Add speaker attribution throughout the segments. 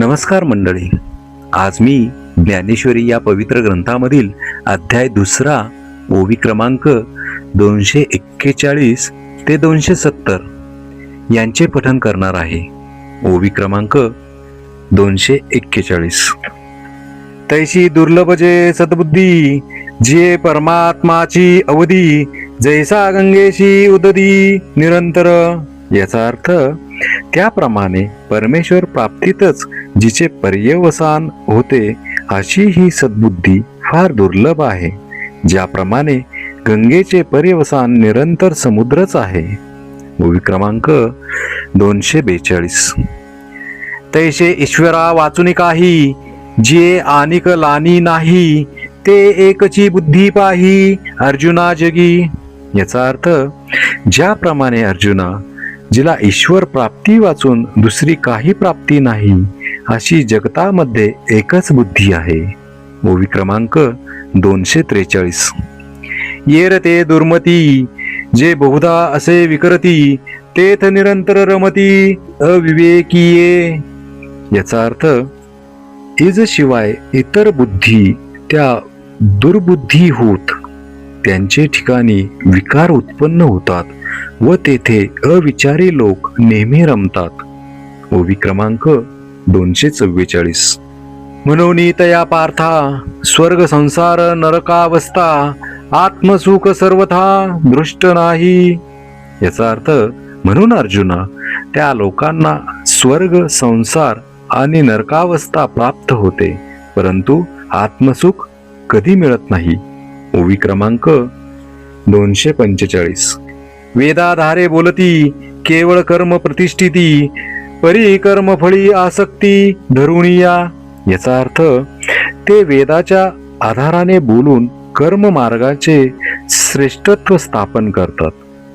Speaker 1: नमस्कार मंडळी. आज मी ज्ञानेश्वरी या पवित्र ग्रंथामधील अध्याय 2 ओवी क्रमांक 241 ते 270 यांचे पठण करणार आहे. ओवी क्रमांक 241. तैशी दुर्लभ जे सद्बुद्धी, जे परमात्माची अवधी, जैसा गंगेशी उददी निरंतर. याचा अर्थ, त्याप्रमाणे परमेश्वर प्राप्तीतच जिचे पर्यवसान होते अशी ही सद्बुद्धी फार दुर्लभ आहे, ज्याप्रमाणे गंगेचे पर्यवसान निरंतर समुद्रच आहे. ओवी क्रमांक 242. तैसे ईश्वरा वाचुनी काही, जे आनिक लानी नाही, ते एकची बुद्धी पाही अर्जुना जगी. याचा अर्थ, ज्याप्रमाणे अर्जुना, जिला ईश्वर प्राप्ती वाचून दुसरी काही प्राप्ती नाही अशी जगतामध्ये एकच बुद्धी आहे. ओवी क्रमांक 243. येर ते दुर्मती, जे बहुधा असे विकरती, तेथ निरंतर रमती अविवेकीये. याचा अर्थ, इज शिवाय इतर बुद्धी त्या दुर्बुद्धी होत त्यांचे ठिकाणी विकार उत्पन्न होतात व तेथे अविचारी लोक नेहमी रमतात. ओवी क्रमांक 244. म्हणून तया पार्था, स्वर्ग संसार नरकावस्था, आत्मसुख सर्वथा दृष्ट नाही. याचा अर्थ, म्हणून अर्जुना, त्या लोकांना स्वर्ग संसार आणि नरकावस्था प्राप्त होते, परंतु आत्मसुख कधी मिळत नाही. ओवी क्रमांक 245. वेदाधारे बोलती, केवळ कर्म प्रतिष्ठिती, परी कर्म फळी आसक्ती धरुणिया. याचा अर्थ, ते वेदाच्या आधाराने बोलून कर्म मार्गाचे श्रेष्ठत्व स्थापन करतात,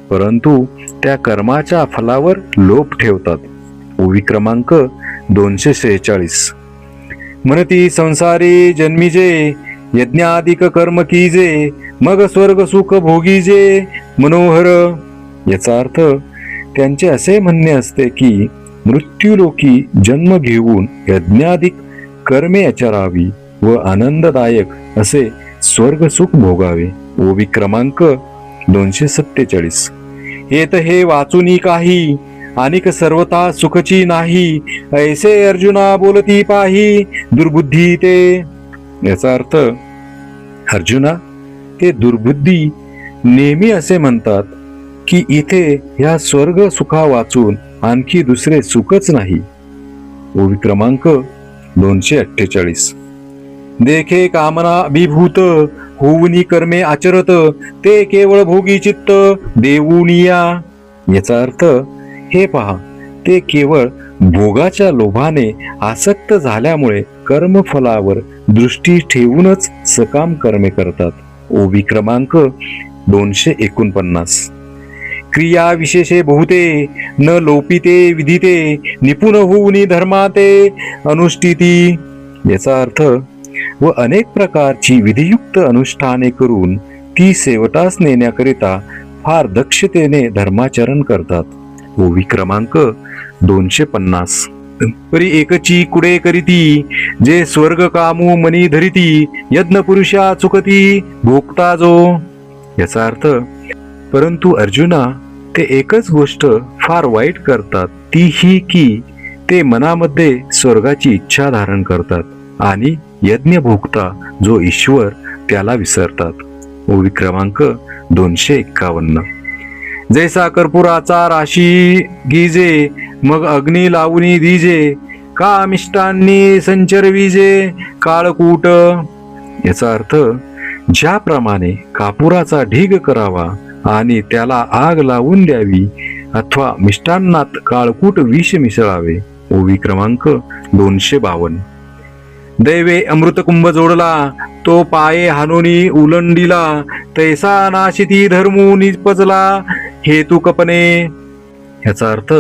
Speaker 1: परंतु त्या कर्माच्या फलावर लोभ ठेवतात. ओवी क्रमांक 246. म्हणती संसारी जन्मीजे, यज्ञाधिक कर्म कीजे, मग स्वर्ग सुख भोगीजे मनोहर. याचा अर्थ, त्यांचे असे म्हणणे असते की मृत्यूलोकी जन्म घेऊन यज्ञाधिक कर्मे आचरावी व आनंददायक असे स्वर्ग सुख भोगावे. ओवी क्रमांक 247. येत हे वाचुनी काही, अनिक सर्वता सुखची नाही, ऐसे अर्जुना बोलती पाही दुर्बुद्धी ते. याचा अर्थ, अर्जुना, ते दुर्बुद्धी नेहमी असे म्हणतात की इथे ह्या स्वर्ग सुखा वाचून आणखी दुसरे सुखच नाही. ओवी क्रमांक 248. देखे कामना अभिभूत, होऊनी कर्मे आचरत, ते केवळ भोगी चित्त देऊनिया. याचा अर्थ, हे पहा, ते केवळ भोगाच्या लोभाने आसक्त झाल्यामुळे कर्मफलावर दृष्टी ठेवूनच सकाम कर्मे करतात. ओवी क्रमांक 249. क्रिया विशेषे बहुते, न लोपिते विधिते, निपुण होऊनी धर्माते अनुष्ठिती. याचा अर्थ, व अनेक प्रकारची विधियुक्त अनुष्ठाने करून ती शेवटास नेण्याकरिता फार दक्षतेने धर्माचरण करतात. ओवी क्रमांक 250. परी एकची कुडे करीती, जे स्वर्ग कामू मनी धरिती, यज्ञ पुरुषा चुकती भोगता जो. याचा अर्थ, परंतु अर्जुना, ते एकच गोष्ट फार वाईट करतात, ती ही की ते मनामध्ये स्वर्गाची इच्छा धारण करतात आणि यज्ञ भोगता जो ईश्वर त्याला विसरतात. ओवी क्रमांक 251. जैसा कर्पुराचा राशी गीजे, मग अग्नी लावूनी दीजे, का मिष्टांनी संचरविजे काळकूट. याचा अर्थ, ज्याप्रमाणे कापुराचा ढीग करावा आणि त्याला आग लावून द्यावी, अथवा मिष्टान्नात काळकूट विष मिसळावे. ओवी क्रमांक 252. दैवे अमृतकुंभ जोडला, तो पाये हानोनी उलंडिला, तैसा नाशिती धर्मू निपजला हेतू कपने. याचा अर्थ,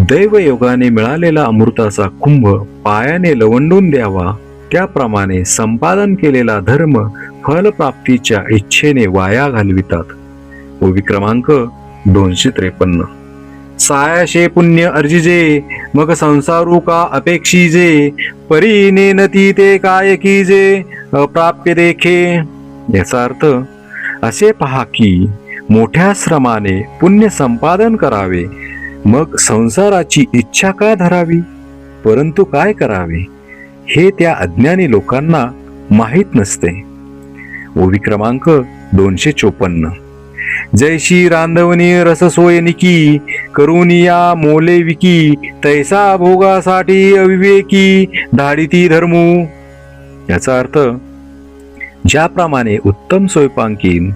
Speaker 1: दैवयोगाने मिळालेला अमृताचा कुंभ पायाने लवंडून द्यावा, त्याप्रमाणे संपादन केलेला धर्म फलप्राप्तीच्या इच्छेने वाया घालवितात. ओवी क्रमांक 253. सायाशे पुण्य अर्जिजे, मग संसारू का अपेक्षिजे, परी नेनती ते काय कीजे, अप्राप्य देखे. याचा अर्थ असे पहा की मोठ्या श्रमाने पुण्य संपादन करावे, मग संसाराची इच्छा का धरावी, परंतु काय करावे हे त्या अज्ञानी लोकांना माहीत नसते. ओवी क्रमांक 254. जैशी रांधवणी रससोयनिकी, करुनिया मोले विकी, तैसा भोगासाठी अविवेकी, धाडिती धर्मू. याचा अर्थ ज्याप्रमाणे उत्तम स्वयंपाकीन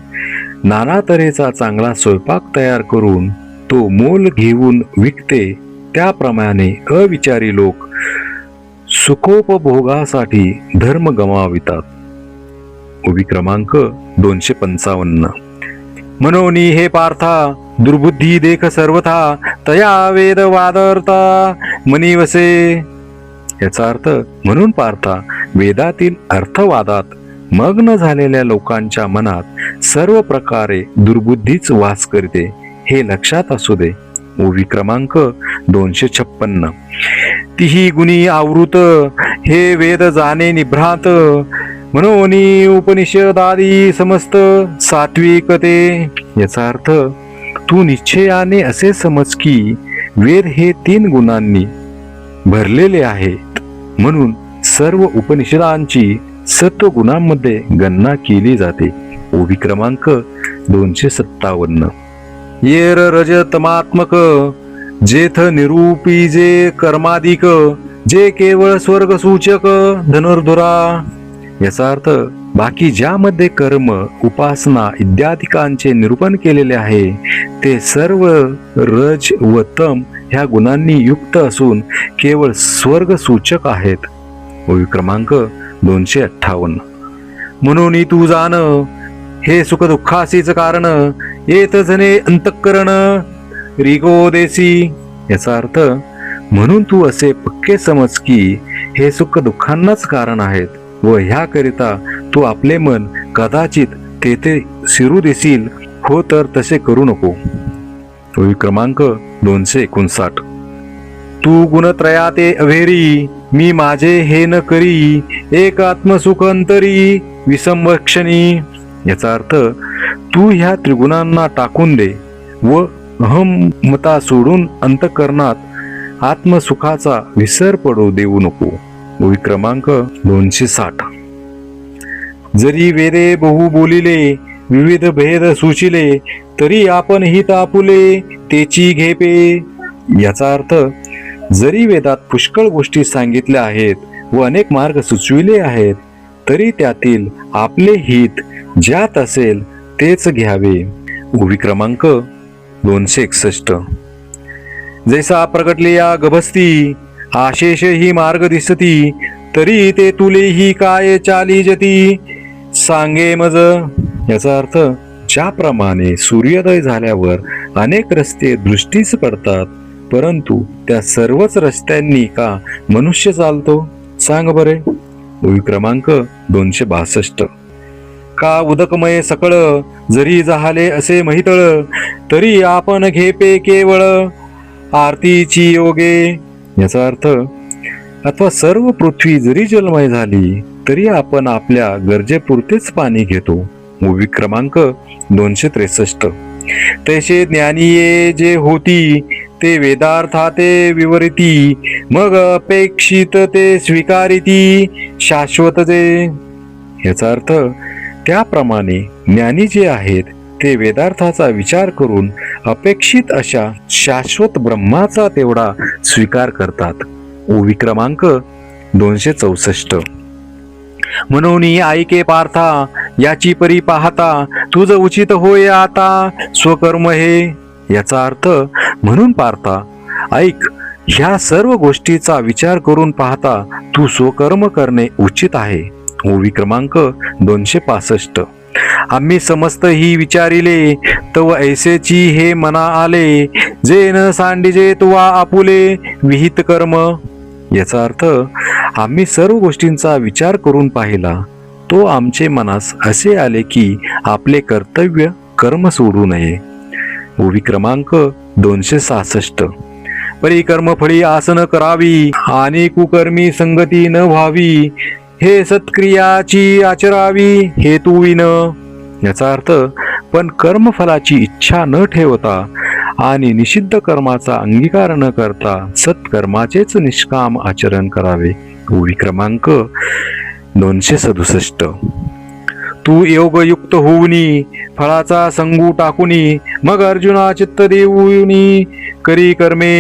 Speaker 1: नाना तऱ्हेचा चांगला स्वयंपाक तयार करून तो मोल घेऊन विकते, त्याप्रमाणे अविचारी लोक सुखोपभोगासाठी धर्म गमावितात. ओवी क्रमांक 255. मनोनी हे पार्था, दुर्बुद्धी देख सर्वथा, तया वेद वादर्ता मनीवसे. याचा अर्थ म्हणून पार्था, वेदातील अर्थवादात मग्न झालेल्या लोकांच्या मनात सर्व प्रकारे दुर्बुद्धीच वास करते, हे लक्षात असू दे. ओवी क्रमांक 256. तिही गुणी आवृत, हे वेद जाणे निभ्रात, मनोनी उपनिषदादी समस्त सात्विक ते. याचा अर्थ तू निश्चयाने असे समज की वेद हे 3 गुणांनी भरलेले आहेत, म्हणून सर्व उपनिषदांची सत्व गुणांमध्ये गणना केली जाते. ओवी क्रमांक 257. येर रज तमात्मक, जेथ निरूपी जे कर्माधिक, जे केवळ स्वर्ग सूचक धनुर्धुरा. याचा अर्थ बाकी ज्यामध्ये कर्म, उपासना इत्यादिकांचे निरूपण केलेले आहे ते सर्व रज व तम ह्या गुणांनी युक्त असून केवळ स्वर्ग सूचक आहेत. ओवी क्रमांक 258. म्हणून तू जाण, हे सुख दुःखासीच कारण, येत जने अंतःकरण रिगो देसी. याचा अर्थ म्हणून तू असे पक्के समज की हे सुख दुःखांनाच कारण आहेत व ह्याकरिता तू आपले मन कदाचित तेथे शिरू देशील, हो तर तसे करू नको. ओवी क्रमांक 259. तू गुणत्रयाते अभेरी, मी माझे हे न करी, एक आत्मसुख अंतरी विसंवक्षणी. याचा अर्थ तू ह्या त्रिगुणांना टाकून दे व अहमता सोडून अंतःकरणात आत्मसुखाचा विसर पडू देऊ नको. ओवी क्रमांक 260. जरी वेदे बहु बोलिले, विविध भेद सुचिले, तरी आपण हित आपुले तेची घेपे. याचा अर्थ जरी वेदात पुष्कळ गोष्टी सांगितल्या आहेत व अनेक मार्ग सुचविले आहेत, तरी त्यातील आपले हित ज्यात असेल तेच घ्यावे. ओवी क्रमांक 261. जैसा प्रगटले या गभस्ती, आशेष ही मार्ग दिसती, तरी ते तुले ही काय चाली जती सांगे मज. याचा अर्थ ज्याप्रमाणे सूर्योदय झाल्यावर अनेक रस्ते दृष्टीस पडतात, परंतु त्या सर्वच रस्त्यांनी का मनुष्य चालतो, सांग बरे. ओवी क्रमांक 262. का उदकमय सकळ, जरी झाले असे महितळ, तरी आपण घेपे केवळ आरतीची योगे. याचा अर्थ अथवा सर्व पृथ्वी जरी जलमय झाली तरी आपण आपल्या गरजेपुरतेच पाणी घेतो. ओवी क्रमांक 263. तैसे ज्ञानीये जे होती, ते वेदार्थाते विवरिती, मग अपेक्षित ते स्वीकारिती शाश्वत जे. याचा अर्थ त्याप्रमाणे ज्ञानी जे आहेत ते वेदार्थाचा विचार करून अपेक्षित अशा शाश्वत ब्रह्माचा तेवढा स्वीकार करतात. ओवी क्रमांक 264. म्हणून ऐके पार्था, याची परी पाहता, तुझ उचित होय आता स्वकर्म हे. याचा अर्थ म्हणून पार्था ऐक, ह्या सर्व गोष्टीचा विचार करून पाहता तू स्वकर्म करणे उचित आहे. ओवी क्रमांक 265. आम्ही समस्त ही विचारिले, तव ऐसेची हे मना आले, जे न सांडिजे तुवा आपुले विहित कर्म. याचा अर्थ आम्ही सर्व गोष्टींचा विचार करून पाहिला, तो आमचे मनास असे आले की आपले कर्तव्य कर्म सोडू नये. ओवी क्रमांक 266. परी कर्मफळी आसन करावी आणि कुकर्मी संगती न व्हावी, हे सत्क्रियाची आचरावी हेतुविन. याचा अर्थ, पण कर्मफलाची इच्छा न ठेवता आणि निषिद्ध कर्माचा अंगीकार न करता सत्कर्माचेच निष्काम आचरण करावे. ओवी क्रमांक 267. तू योगयुक्त होऊनी फळाचा संगू टाकुनी, मग अर्जुना चित्त देऊनी करी कर्मे.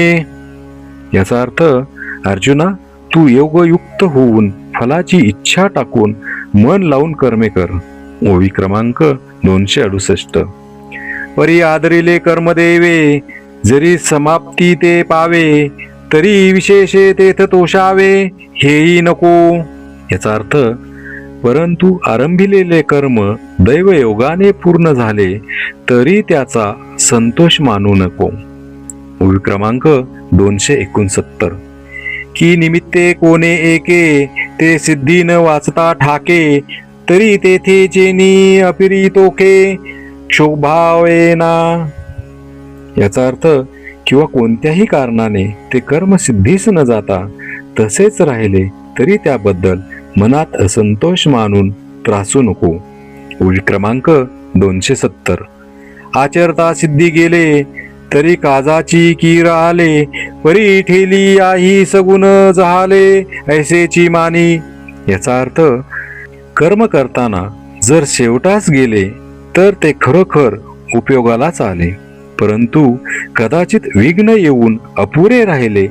Speaker 1: याचा अर्थ, अर्जुना तू योगयुक्त होऊन फलाची इच्छा टाकून मन लावून कर्मे कर. ओवी क्रमांक 268. परी आदरिले कर्म देवे, जरी समाप्ती ते पावे, तरी विशेषे तेथ तोषावे हेही नको. याचा अर्थ, परंतु आरंभिलेले कर्म दैवयोगाने पूर्ण झाले तरी त्याचा संतोष मानू नको. ओवी क्रमांक 269. की निमित्ते कोणे एके, ते सिद्धी न वाचता ठाके, तरी तेथे चेनी अपिरी तोके क्षोभावेना. याचा अर्थ, किंवा कोणत्याही कारणाने ते कर्म सिद्धीस न जाता तसेच राहिले तरी त्याबद्दल मनात असंतोष मानून त्रासू नको. ओळी क्रमांक 270. आचरता सिद्धी गेले, तरी काजाची कीर आले, परी ठेली आई सगुण जहाले ऐसेची मानी. याचा अर्थ, कर्म करताना जर शेवटास गेले तर ते खरोखर उपयोगालाच आले, परंतु कदाचित विघ्न येऊन अपुरे राहिले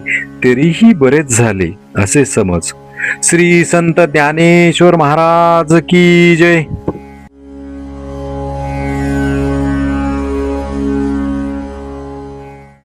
Speaker 1: तरीही बरेच झाले असे समज. श्री संत ज्ञानेश्वर महाराज की जय.